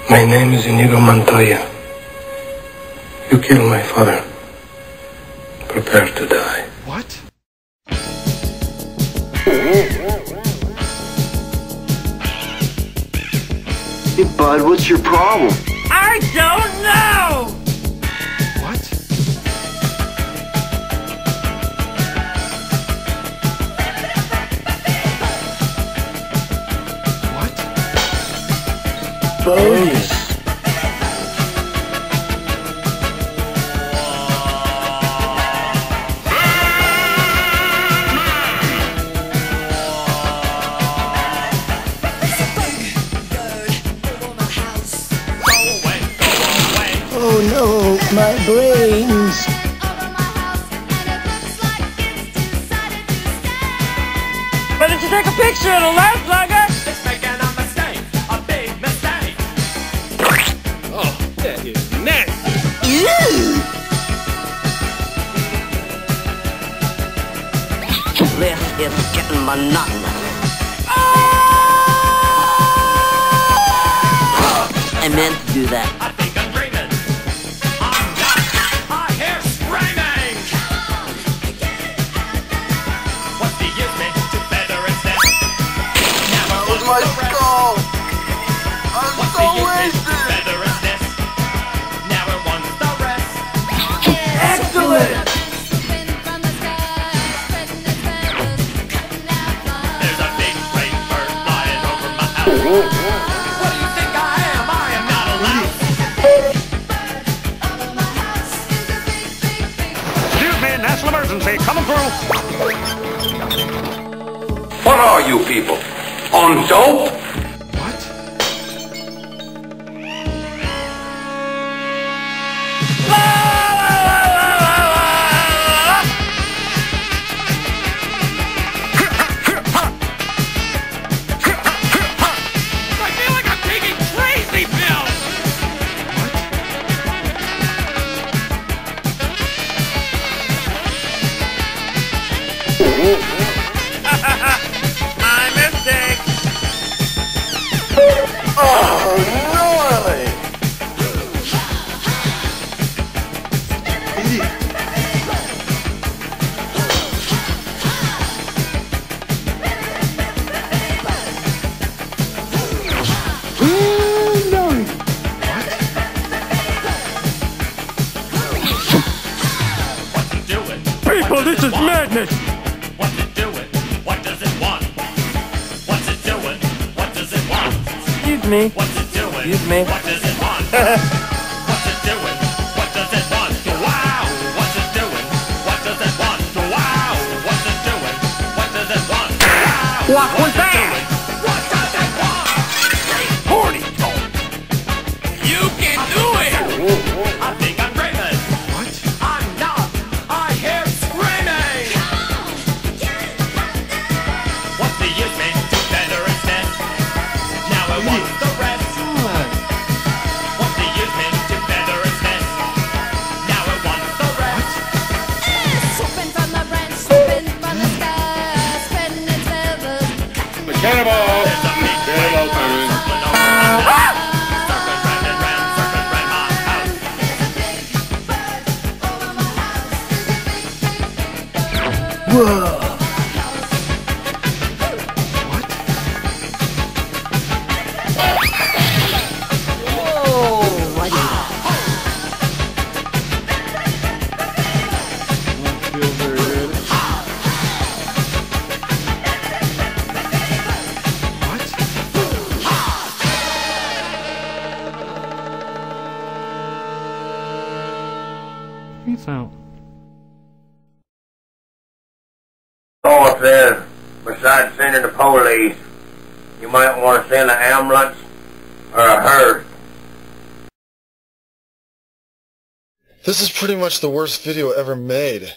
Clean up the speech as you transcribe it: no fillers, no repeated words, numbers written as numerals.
My name is Inigo Montoya. You killed my father. Prepare to die. What? Hey, bud, what's your problem? I don't know! What? What? Bogus. Oh no, my brains! Why didn't you take a picture? It'll last longer! It's making a mistake, a big mistake. Oh, that is nasty. This is getting monotonous. I meant to do that. I think I'm dreaming. I'm not. I hear screaming. What's the use me to better instead? Now we're on My the rest. skull! I'm What's so the use me to wasted! better instead? Now we're on the rest. Excellent! There's a big great bird flying over my house. What do you think I am? I am not a louse. Excuse me, national emergency, coming through. What are you people? On dope? What? I feel like I'm taking crazy pills. My mistake! Oh, gnarly! What's it doing? People, this is madness! What's it doing? What does it want? What's it doing? What does it want? Excuse me. What's it doing? Excuse me. What does it want? What's it doing? What does it want? Wow! What's it doing? What does it want? Wow! What's it doing? What does it want? Wow! What was What's it that? doing? What does it want? Horny dog! You can do it! I think I'm dreaming. What? I'm not. I hear screaming. What's the use me to better instead? Now I want the rest. What's the use me to better instead? Now I want the rest. Swooping from the branch, swooping from the sky, spreading its feathers, cutting its Cannibal! There's a big Cannibal bird time. circling over my house. Circling round and round, circling round my house. Whoa! Feel very good. What? Peace out. North there, besides sending the police, you might want to send an ambulance or a hearse. This is pretty much the worst video ever made.